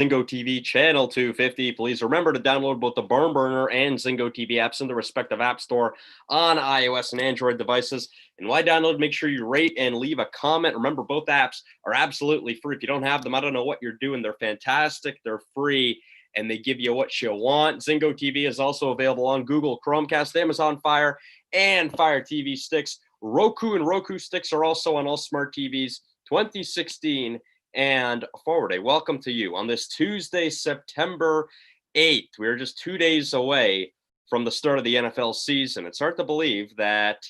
Zingo TV Channel 250. Please remember to download both the BarnBurner and Zingo TV apps in the respective app store on iOS and Android devices. And why download? Make sure you rate and leave a comment. Remember, both apps are absolutely free. If you don't have them, I don't know what you're doing. They're fantastic. They're free, and they give you what you want. Zingo TV is also available on Google Chromecast, Amazon Fire, and Fire TV sticks. Roku and Roku sticks are also on all smart TVs 2016 and forward. A welcome to you on this Tuesday, September 8th. We are just 2 days away from the start of the NFL season. It's hard to believe that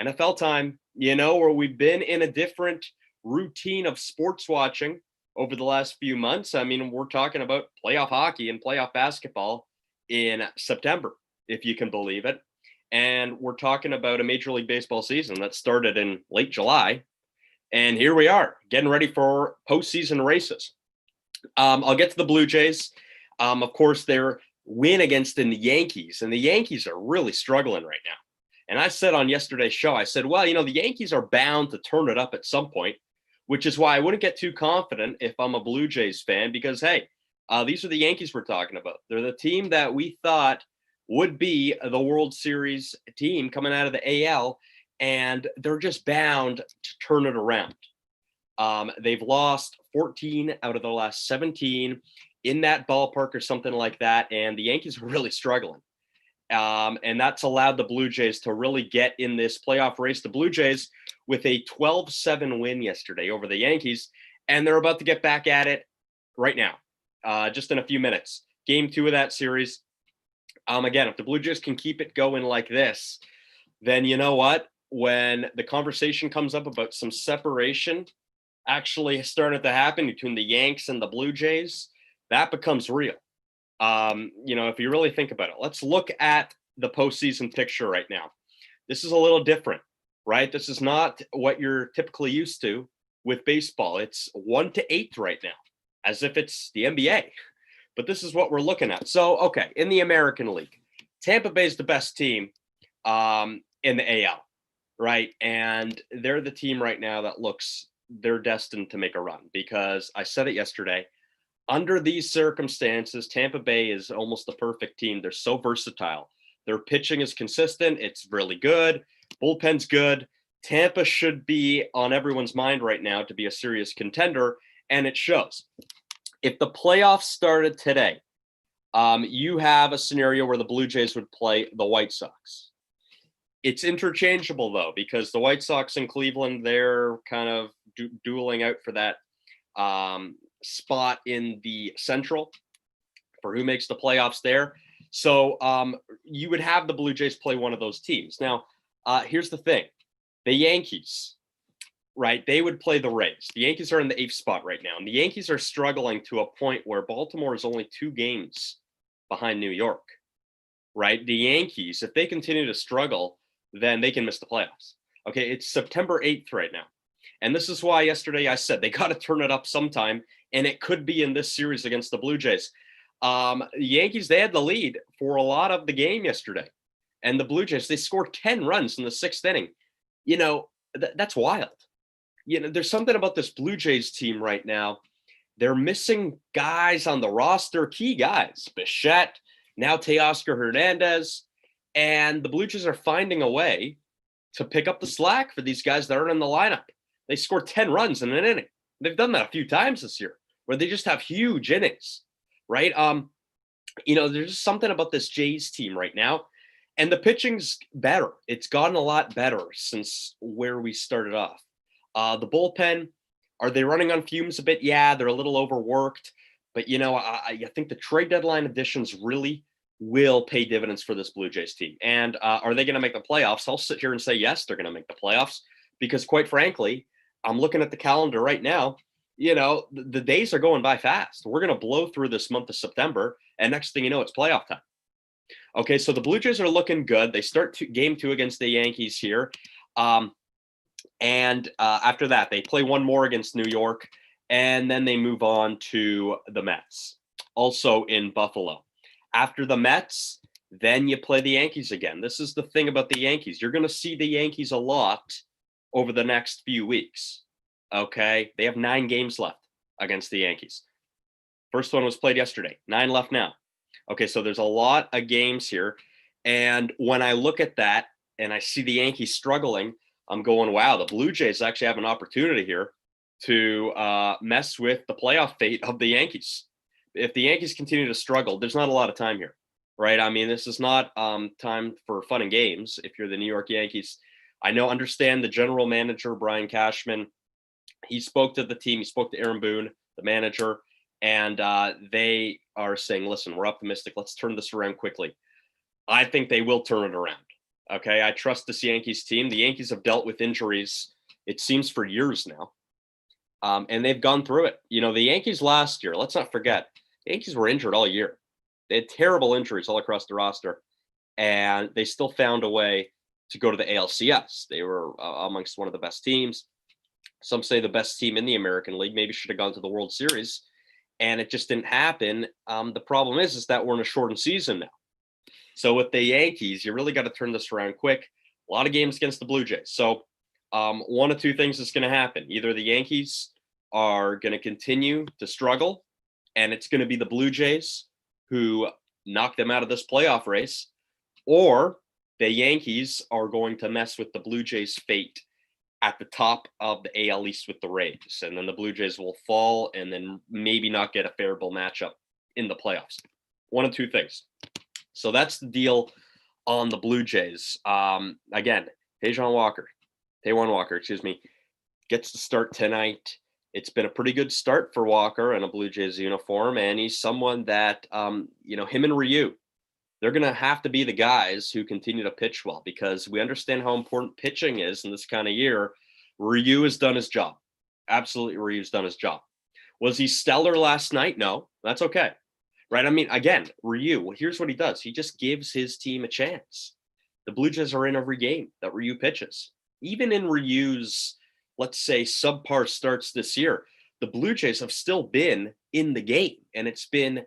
NFL time, where we've been in a different routine of sports watching over the last few months. I mean, we're talking about playoff hockey and playoff basketball in September, if you can believe it. And we're talking about a Major League Baseball season that started in late July. And here we are, getting ready for postseason races. I'll get to the Blue Jays. Of course, their win against the Yankees, and the Yankees are really struggling right now. And I said on yesterday's show, I said, well, the Yankees are bound to turn it up at some point, which is why I wouldn't get too confident if I'm a Blue Jays fan, because, hey, these are the Yankees we're talking about. They're the team that we thought would be the World Series team coming out of the AL, and they're just bound to turn it around. They've lost 14 out of the last 17 in that ballpark or something like that, and the Yankees are really struggling. And that's allowed the Blue Jays to really get in this playoff race. The Blue Jays with a 12-7 win yesterday over the Yankees, and they're about to get back at it right now, just in a few minutes. Game 2 of that series. Again, if the Blue Jays can keep it going like this, then you know what? When the conversation comes up about some separation actually starting to happen between the Yanks and the Blue Jays, that becomes real. If you really think about it, let's look at the postseason picture right now. This is a little different, right? This is not what you're typically used to with baseball. It's 1-8 right now, as if it's the NBA. But this is what we're looking at. So, okay, in the American League, Tampa Bay is the best team in the AL, right? And they're the team right now that looks they're destined to make a run, because I said it yesterday. Under these circumstances, Tampa Bay is almost the perfect team. They're so versatile. Their pitching is consistent. It's really good. Bullpen's good. Tampa should be on everyone's mind right now to be a serious contender, and it shows. If the playoffs started today, you have a scenario where the Blue Jays would play the White Sox. It's interchangeable, though, because the White Sox in Cleveland, they're kind of dueling out for that spot in the Central for who makes the playoffs there. So you would have the Blue Jays play one of those teams. Now, here's the thing. The Yankees, right, they would play the Rays. The Yankees are in the 8th spot right now, and the Yankees are struggling to a point where Baltimore is only 2 games behind New York, right? The Yankees, if they continue to struggle, then they can miss the playoffs. Okay, it's September 8th right now. And this is why yesterday I said they got to turn it up sometime, and it could be in this series against the Blue Jays. The Yankees, they had the lead for a lot of the game yesterday. And the Blue Jays, they scored 10 runs in the 6th inning. That's wild. There's something about this Blue Jays team right now. They're missing guys on the roster, key guys. Bichette, now Teoscar Hernandez. And the Blue Jays are finding a way to pick up the slack for these guys that aren't in the lineup. They scored 10 runs in an inning. They've done that a few times this year, where they just have huge innings, right? There's just something about this Jays team right now. And the pitching's better. It's gotten a lot better since where we started off. The bullpen, are they running on fumes a bit? Yeah, they're a little overworked. But, I think the trade deadline additions really will pay dividends for this Blue Jays team. And are they going to make the playoffs? I'll sit here and say, yes, they're going to make the playoffs, because quite frankly, I'm looking at the calendar right now. The days are going by fast. We're going to blow through this month of September, and next thing you know, it's playoff time. Okay, so the Blue Jays are looking good. They start game 2 against the Yankees here. And after that, they play one more against New York, and then they move on to the Mets, also in Buffalo. After the Mets, then you play the Yankees again. This is the thing about the Yankees. You're going to see the Yankees a lot over the next few weeks. Okay, they have 9 games left against the Yankees. First one was played yesterday. 9 left now. Okay, so there's a lot of games here. And when I look at that and I see the Yankees struggling, I'm going, wow, the Blue Jays actually have an opportunity here to mess with the playoff fate of the Yankees. If the Yankees continue to struggle, there's not a lot of time here, right? I mean, this is not time for fun and games. If you're the New York Yankees, understand the general manager, Brian Cashman. He spoke to the team. He spoke to Aaron Boone, the manager, and they are saying, listen, we're optimistic. Let's turn this around quickly. I think they will turn it around. Okay, I trust this Yankees team. The Yankees have dealt with injuries, it seems, for years now. And they've gone through it. You know, the Yankees last year, let's not forget, the Yankees were injured all year. They had terrible injuries all across the roster, and they still found a way to go to the ALCS. They were amongst one of the best teams. Some say the best team in the American League, maybe should have gone to the World Series, and it just didn't happen. The problem is that we're in a shortened season now. So with the Yankees, you really got to turn this around quick. A lot of games against the Blue Jays. So one of two things is going to happen. Either the Yankees are going to continue to struggle, and it's going to be the Blue Jays who knock them out of this playoff race, or the Yankees are going to mess with the Blue Jays' fate at the top of the AL East with the Rays. And then the Blue Jays will fall and then maybe not get a favorable matchup in the playoffs. One of two things. So that's the deal on the Blue Jays. Again, Taijuan Walker, gets to start tonight. It's been a pretty good start for Walker in a Blue Jays uniform, and he's someone that, him and Ryu, they're going to have to be the guys who continue to pitch well, because we understand how important pitching is in this kind of year. Ryu has done his job. Absolutely, Ryu's done his job. Was he stellar last night? No, that's okay. Right? I mean, again, Ryu, here's what he does. He just gives his team a chance. The Blue Jays are in every game that Ryu pitches. Even in Ryu's, let's say, subpar starts this year, the Blue Jays have still been in the game, and it's been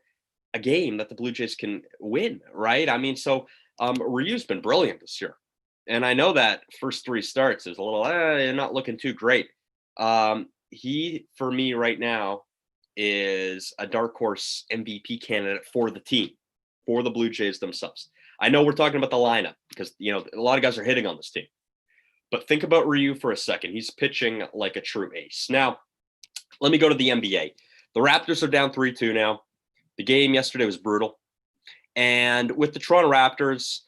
a game that the Blue Jays can win, right? I mean, so Ryu's been brilliant this year. And I know that first three starts is a little, not looking too great. He, for me right now, is a dark horse MVP candidate for the team, for the Blue Jays themselves. I know we're talking about the lineup because, a lot of guys are hitting on this team. But think about Ryu for a second. He's pitching like a true ace. Now, let me go to the NBA. The Raptors are down 3-2 now. The game yesterday was brutal. And with the Toronto Raptors,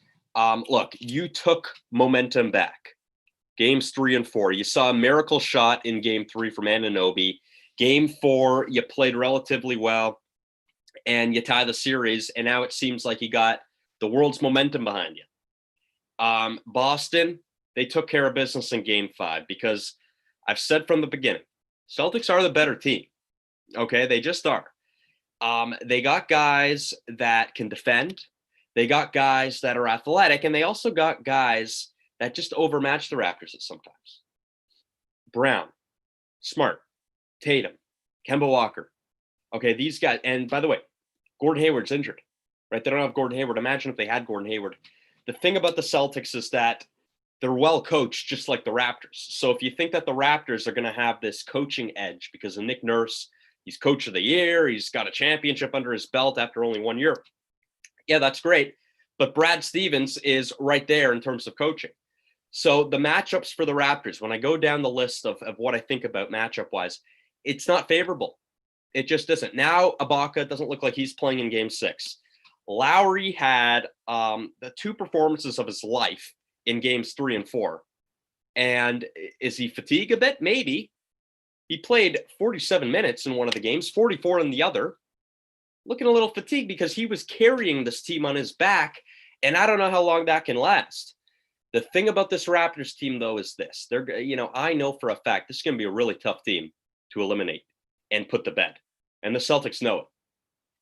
look, you took momentum back. Games 3 and 4. You saw a miracle shot in game 3 from Anunoby. Game 4, you played relatively well, and you tie the series, and now it seems like you got the world's momentum behind you. Boston, they took care of business in game 5, because I've said from the beginning, Celtics are the better team. Okay, they just are. They got guys that can defend. They got guys that are athletic, and they also got guys that just overmatch the Raptors at sometimes. Brown, Smart, Tatum, Kemba Walker. Okay, these guys. And by the way, Gordon Hayward's injured, right? They don't have Gordon Hayward. Imagine if they had Gordon Hayward. The thing about the Celtics is that they're well coached, just like the Raptors. So if you think that the Raptors are going to have this coaching edge because of Nick Nurse, he's coach of the year, he's got a championship under his belt after only 1 year. Yeah, that's great. But Brad Stevens is right there in terms of coaching. So the matchups for the Raptors, when I go down the list of what I think about matchup-wise, it's not favorable. It just isn't. Now, Ibaka doesn't look like he's playing in game 6. Lowry had the 2 performances of his life in games 3 and 4. And is he fatigued a bit? Maybe. He played 47 minutes in one of the games, 44 in the other. Looking a little fatigued because he was carrying this team on his back, and I don't know how long that can last. The thing about this Raptors team, though, is this. I know for a fact this is going to be a really tough team to eliminate and put to bed. And the Celtics know it.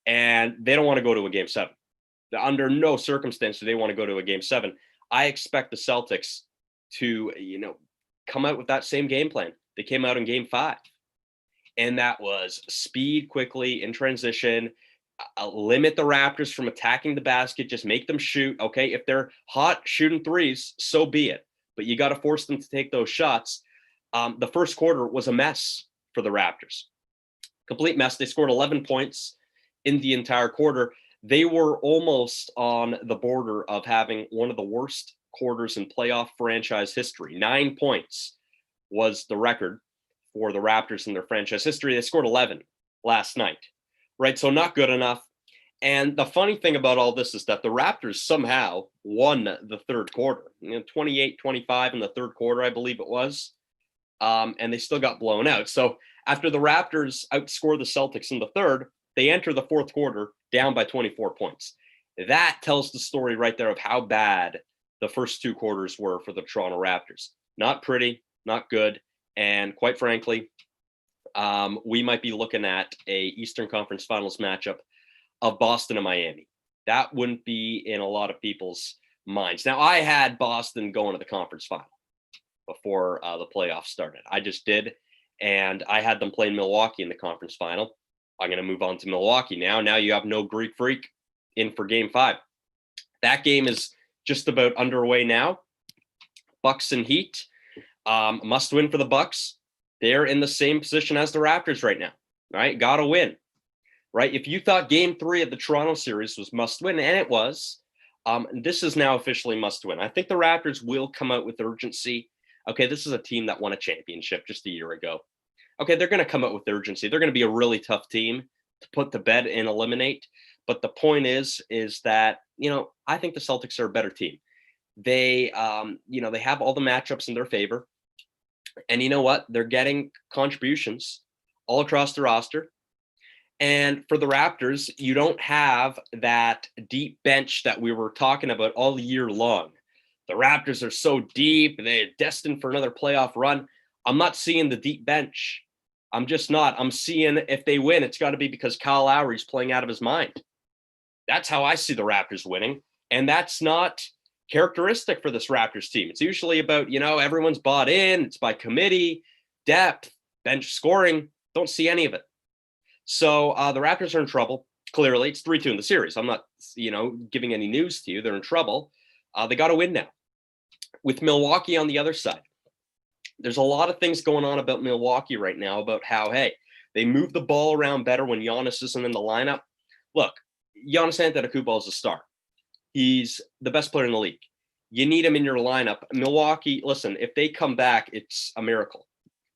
And they don't want to go to a game 7. Under no circumstance do they want to go to a game 7. I expect the Celtics to, come out with that same game plan. They came out in game 5. And that was speed quickly in transition, limit the Raptors from attacking the basket, just make them shoot. Okay, if they're hot shooting threes, so be it. But you got to force them to take those shots. The first quarter was a mess for the Raptors. Complete mess. They scored 11 points in the entire quarter. They were almost on the border of having one of the worst quarters in playoff franchise history. 9 points was the record for the Raptors in their franchise history. They scored 11 last night, right? So not good enough. And the funny thing about all this is that the Raptors somehow won the third quarter, 28-25 in the third quarter, I believe it was. And they still got blown out. So after the Raptors outscore the Celtics in the third, they enter the fourth quarter down by 24 points. That tells the story right there of how bad the first two quarters were for the Toronto Raptors. Not pretty, not good. And quite frankly, we might be looking at a Eastern Conference Finals matchup of Boston and Miami. That wouldn't be in a lot of people's minds. Now, I had Boston going to the conference final before the playoffs started. I just did. And I had them playing Milwaukee in the conference final. I'm going to move on to Milwaukee now. Now you have no Greek Freak in for game 5. That game is just about underway now. Bucks and Heat. Must win for the Bucks. They're in the same position as the Raptors right now, right? Got to win, right? If you thought game 3 of the Toronto series was must win, and it was, this is now officially must win. I think the Raptors will come out with urgency. Okay, this is a team that won a championship just a year ago. Okay, they're going to come out with urgency. They're going to be a really tough team to put to bed and eliminate. But the point is that, I think the Celtics are a better team. They, they have all the matchups in their favor. And you know what? They're getting contributions all across the roster. And for the Raptors, you don't have that deep bench that we were talking about all year long. The Raptors are so deep. They're destined for another playoff run. I'm not seeing the deep bench. I'm just not. I'm seeing if they win, it's got to be because Kyle Lowry's playing out of his mind. That's how I see the Raptors winning. And that's not characteristic for this Raptors team. It's usually about, everyone's bought in. It's by committee, depth, bench scoring. Don't see any of it. So the Raptors are in trouble. Clearly, it's 3-2 in the series. I'm not, giving any news to you. They're in trouble. They got to win now. With Milwaukee on the other side, there's a lot of things going on about Milwaukee right now about how, hey, they move the ball around better when Giannis isn't in the lineup. Look, Giannis Antetokounmpo is a star. He's the best player in the league. You need him in your lineup. Milwaukee, listen, if they come back, it's a miracle.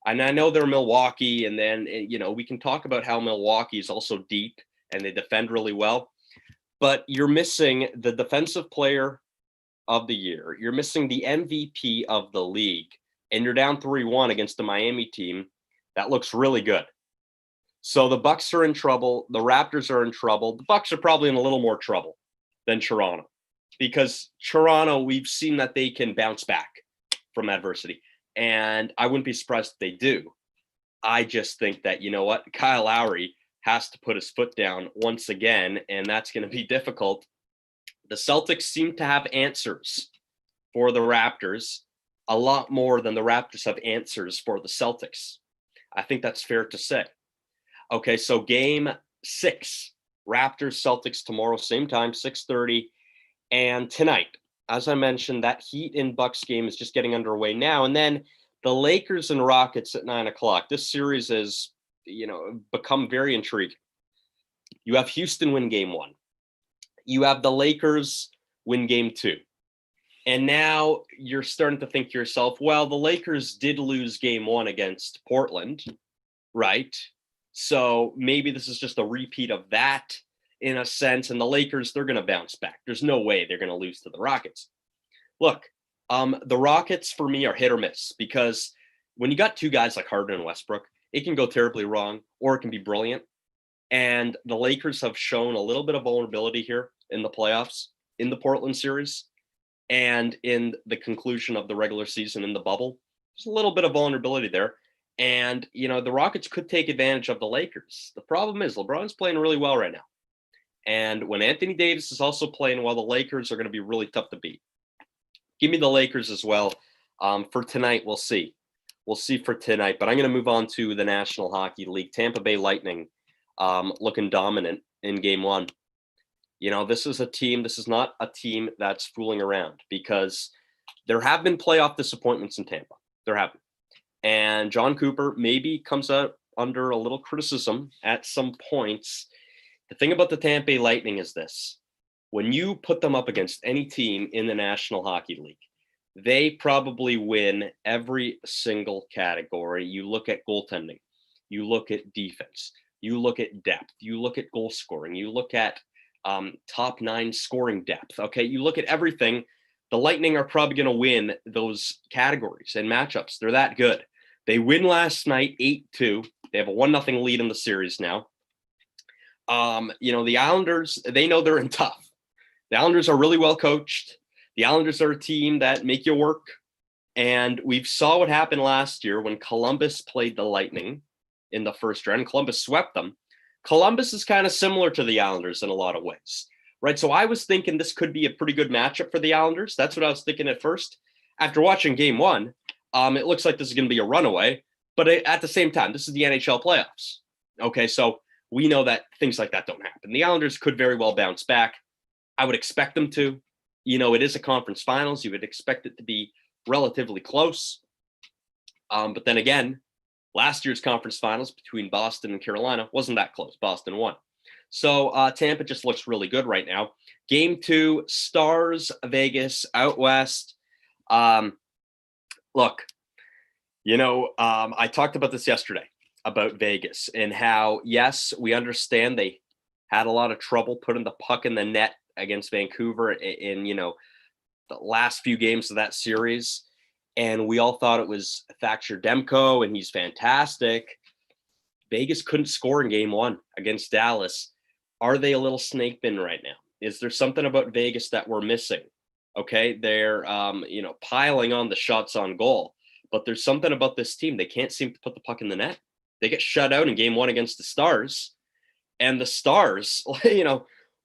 And I know they're Milwaukee, and then, we can talk about how Milwaukee is also deep and they defend really well. But you're missing the defensive player of the year. You're missing the MVP of the league. And you're down 3-1 against the Miami team that looks really good. So the Bucks are in trouble. The Raptors are in trouble. The Bucks are probably in a little more trouble than Toronto, because Toronto, we've seen that they can bounce back from adversity. And I wouldn't be surprised if they do. I just think that, Kyle Lowry has to put his foot down once again, and that's going to be difficult. The Celtics seem to have answers for the Raptors, a lot more than the Raptors have answers for the Celtics. I think that's fair to say. Okay, so game 6, Raptors, Celtics tomorrow, same time, 6:30. And tonight, as I mentioned, that Heat and Bucks game is just getting underway now. And then the Lakers and Rockets at 9 o'clock. This series has, become very intriguing. You have Houston win game 1. You have the Lakers win game 2. And now you're starting to think to yourself, well, the Lakers did lose game 1 against Portland, right? So maybe this is just a repeat of that in a sense. And the Lakers, they're going to bounce back. There's no way they're going to lose to the Rockets. Look, the Rockets for me are hit or miss, because when you got two guys like Harden and Westbrook, it can go terribly wrong or it can be brilliant. And the Lakers have shown a little bit of vulnerability here in the playoffs, in the Portland series, and in the conclusion of the regular season in the bubble. There's a little bit of vulnerability there. And, the Rockets could take advantage of the Lakers. The problem is LeBron's playing really well right now. And when Anthony Davis is also playing well, the Lakers are going to be really tough to beat. Give me the Lakers as well. For tonight, we'll see. We'll see for tonight. But I'm going to move on to the National Hockey League. Tampa Bay Lightning looking dominant in game 1. This is not a team that's fooling around, because there have been playoff disappointments in Tampa. There have been. And John Cooper maybe comes out under a little criticism at some points. The thing about the Tampa Bay Lightning is this. When you put them up against any team in the National Hockey League, they probably win every single category. You look at goaltending, you look at defense, you look at depth, you look at goal scoring, you look at top 9 scoring depth. Okay, you look at everything. The Lightning are probably going to win those categories and matchups. They're that good. They win last night 8-2. They have a 1-0 lead in the series now. The Islanders, they know they're in tough. The Islanders are really well coached. The Islanders are a team that make you work. And we saw what happened last year when Columbus played the Lightning in the first round. Columbus swept them. Columbus is kind of similar to the Islanders in a lot of ways, right? So I was thinking this could be a pretty good matchup for the Islanders. That's what I was thinking at first. After watching game 1, it looks like this is going to be a runaway. But at the same time, this is the NHL playoffs. Okay, so we know that things like that don't happen. The Islanders could very well bounce back. I would expect them to. It is a conference finals. You would expect it to be relatively close. But then again, last year's conference finals between Boston and Carolina wasn't that close. Boston won. So Tampa just looks really good right now. Game 2, Stars, Vegas, out west. Look, I talked about this yesterday about Vegas and how, yes, we understand they had a lot of trouble putting the puck in the net against Vancouver in the last few games of that series. And we all thought it was Thatcher Demko, and he's fantastic. Vegas couldn't score in game 1 against Dallas. Are they a little snake bin right now? Is there something about Vegas that we're missing? Okay, they're piling on the shots on goal, but there's something about this team. They can't seem to put the puck in the net. They get shut out in game 1 against the Stars, and the Stars,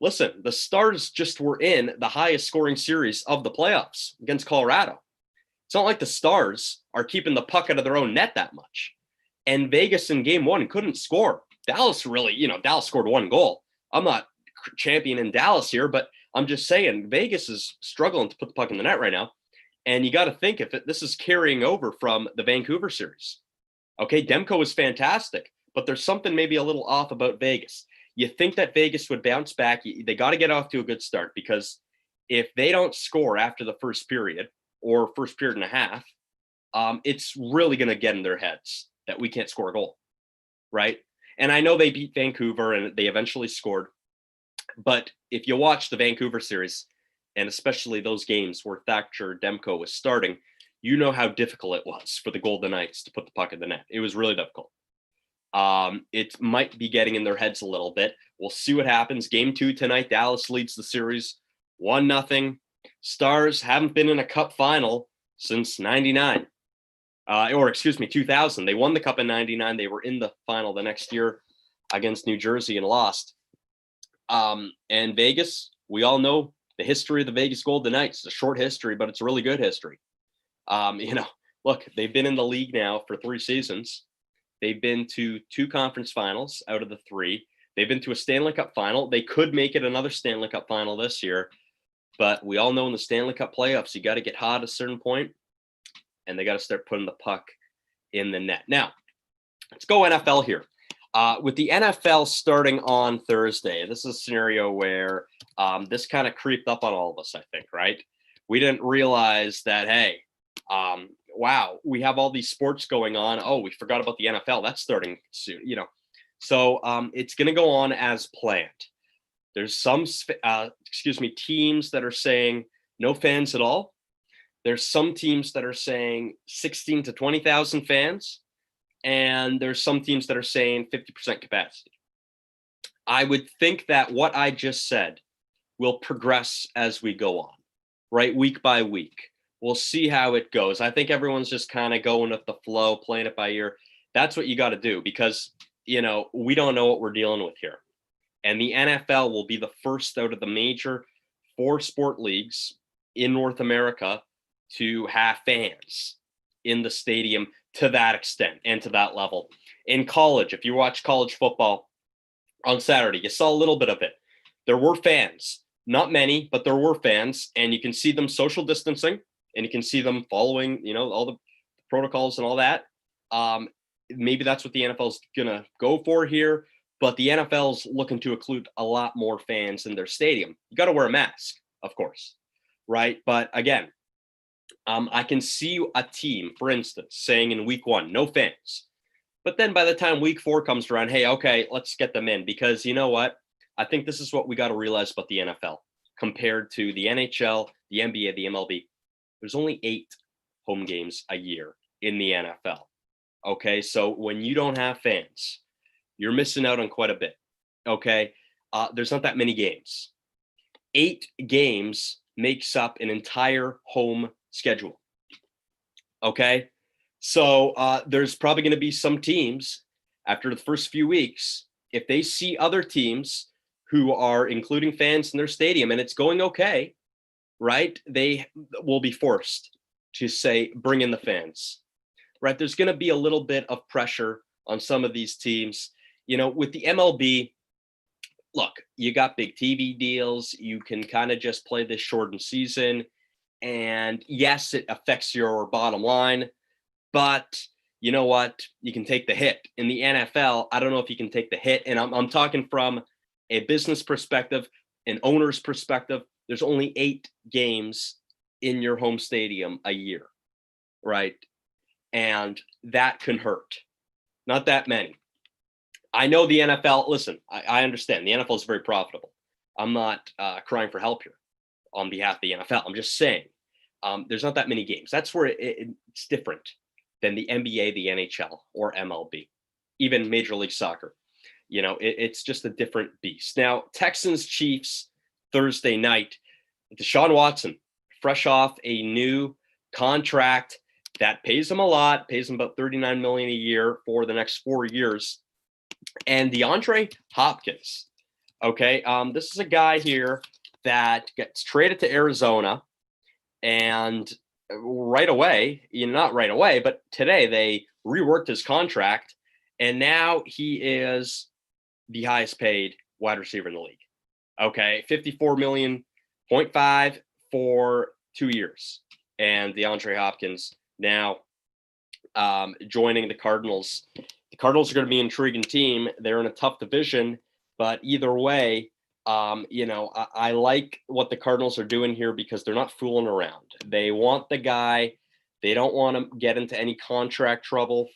listen, the Stars just were in the highest scoring series of the playoffs against Colorado. It's not like the Stars are keeping the puck out of their own net that much. And Vegas in game 1 couldn't score. Dallas Dallas scored 1 goal. I'm not championing Dallas here, but I'm just saying Vegas is struggling to put the puck in the net right now. And you got to think if this is carrying over from the Vancouver series. Okay, Demko was fantastic, but there's something maybe a little off about Vegas. You think that Vegas would bounce back. They got to get off to a good start, because if they don't score after the first period, or first period and a half, it's really going to get in their heads that we can't score a goal, right? And I know they beat Vancouver and they eventually scored. But if you watch the Vancouver series, and especially those games where Thatcher Demko was starting, you know how difficult it was for the Golden Knights to put the puck in the net. It was really difficult. It might be getting in their heads a little bit. We'll see what happens. Game 2 tonight, Dallas leads the series 1-0. Stars haven't been in a cup final since 99. 2000. They won the cup in 99. They were in the final the next year against New Jersey and lost. And Vegas, we all know the history of the Vegas Golden Knights. It's a short history, but it's a really good history. Look, they've been in the league now for 3 seasons. They've been to 2 conference finals out of the 3. They've been to a Stanley Cup final. They could make it another Stanley Cup final this year. But we all know in the Stanley Cup playoffs, you got to get hot at a certain point, and they got to start putting the puck in the net. Now, let's go NFL here. With the NFL starting on Thursday, this is a scenario where this kind of creeped up on all of us, I think, right? We didn't realize that, hey, wow, we have all these sports going on. Oh, we forgot about the NFL. That's starting soon, So it's going to go on as planned. There's some, teams that are saying no fans at all. There's some teams that are saying 16 to 20,000 fans. And there's some teams that are saying 50% capacity. I would think that what I just said will progress as we go on, right? Week by week. We'll see how it goes. I think everyone's just kind of going with the flow, playing it by ear. That's what you got to do, because, we don't know what we're dealing with here. And the NFL will be the first out of the major 4 sport leagues in North America to have fans in the stadium to that extent and to that level. In college, if you watch college football on Saturday, you saw a little bit of it. There were fans, not many, but there were fans, and you can see them social distancing, and you can see them following, all the protocols and all that. Maybe that's what the NFL is going to go for here. but the NFL's looking to include a lot more fans in their stadium. You got to wear a mask, of course, right? But again, I can see a team, for instance, saying in week 1, no fans. But then by the time week 4 comes around, hey, okay, let's get them in, because you know what? I think this is what we got to realize about the NFL compared to the NHL, the NBA, the MLB. There's only 8 home games a year in the NFL. Okay, so when you don't have fans, you're missing out on quite a bit. Okay, there's not that many games. 8 games makes up an entire home schedule. Okay, so there's probably going to be some teams after the first few weeks, if they see other teams who are including fans in their stadium and it's going okay, right? They will be forced to say, bring in the fans, right? There's going to be a little bit of pressure on some of these teams. You know, with the MLB, look, you got big TV deals. You can kind of just play this shortened season. And yes, it affects your bottom line, but you know what? You can take the hit. In the NFL, I don't know if you can take the hit. And I'm talking from a business perspective, an owner's perspective. There's only 8 games in your home stadium a year, right? And that can hurt. Not that many. I know the NFL, listen, I understand the NFL is very profitable. I'm not crying for help here on behalf of the NFL. I'm just saying there's not that many games. That's where it's different than the NBA, the NHL, or MLB, even Major League Soccer. You know, it's just a different beast. Now, Texans Chiefs Thursday night. Deshaun Watson, fresh off a new contract that pays him a lot, pays him about $39 million a year for the next 4 years. And DeAndre Hopkins, okay, this is a guy here that gets traded to Arizona, and right away, not right away, but today they reworked his contract, and now he is the highest paid wide receiver in the league. Okay, 54 million, 0.5 for 2 years. And DeAndre Hopkins now joining the Cardinals. The Cardinals are going to be an intriguing team. They're in a tough division, but either way, I like what the Cardinals are doing here because they're not fooling around. They want the guy. They don't want to get into any contract trouble,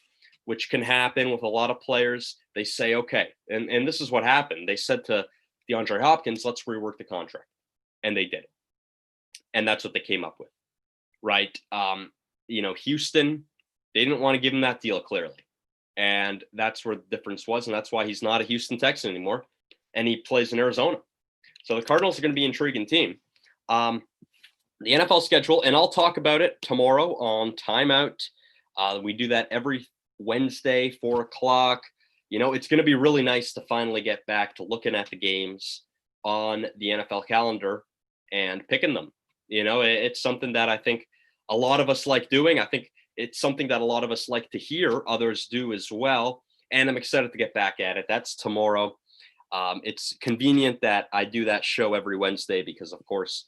which can happen with a lot of players. They say, okay, and this is what happened. They said to DeAndre Hopkins, let's rework the contract. And they did it. And that's what they came up with, right? Houston, they didn't want to give him that deal clearly. And that's where the difference was. And that's why he's not a Houston Texan anymore. And he plays in Arizona. So the Cardinals are going to be an intriguing team. The NFL schedule, and I'll talk about it tomorrow on Timeout. We do that every Wednesday, 4 o'clock. It's going to be really nice to finally get back to looking at the games on the NFL calendar and picking them. It's something that I think a lot of us like doing. I think it's something that a lot of us like to hear. Others do as well. And I'm excited to get back at it. That's tomorrow. It's convenient that I do that show every Wednesday because, of course,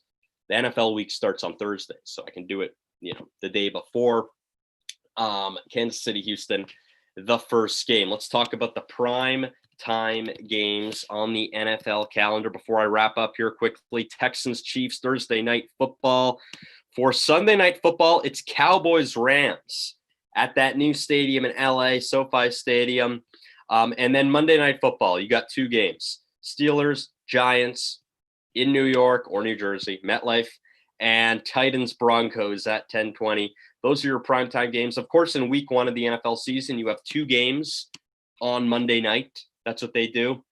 the NFL week starts on Thursday. So I can do it, the day before Kansas City, Houston, the first game. Let's talk about the prime time games on the NFL calendar before I wrap up here quickly. Texans, Chiefs, Thursday night football. For Sunday night football, it's Cowboys, Rams at that new stadium in LA, SoFi Stadium. And then Monday night football, you got 2 games. Steelers, Giants in New York or New Jersey, MetLife, and Titans, Broncos at 10:20. Those are your primetime games. Of course, in week 1 of the NFL season, you have 2 games on Monday night. That's what they do.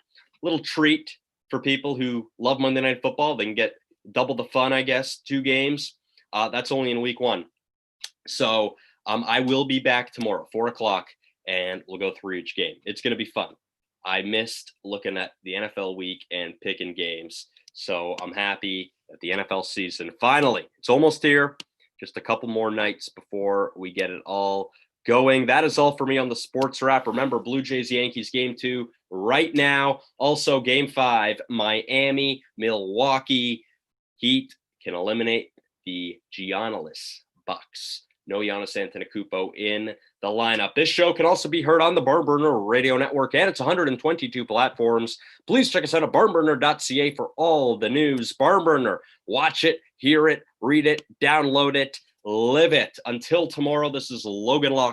Little treat for people who love Monday night football. They can get double the fun, I guess, 2 games. That's only in week 1. So I will be back tomorrow, 4 o'clock, and we'll go through each game. It's going to be fun. I missed looking at the NFL week and picking games. So I'm happy that the NFL season, finally, it's almost here. Just a couple more nights before we get it all going. That is all for me on the sports wrap. Remember, Blue Jays, Yankees, game 2 right now. Also, game 5, Miami, Milwaukee. Heat can eliminate the Giannis Bucks. no Giannis Antetokounmpo in the lineup. This show can also be heard on the BarnBurner Radio Network and its 122 platforms. Please check us out at barnburner.ca for all the news. BarnBurner, watch it, hear it, read it, download it, live it. Until tomorrow, this is Logan Locke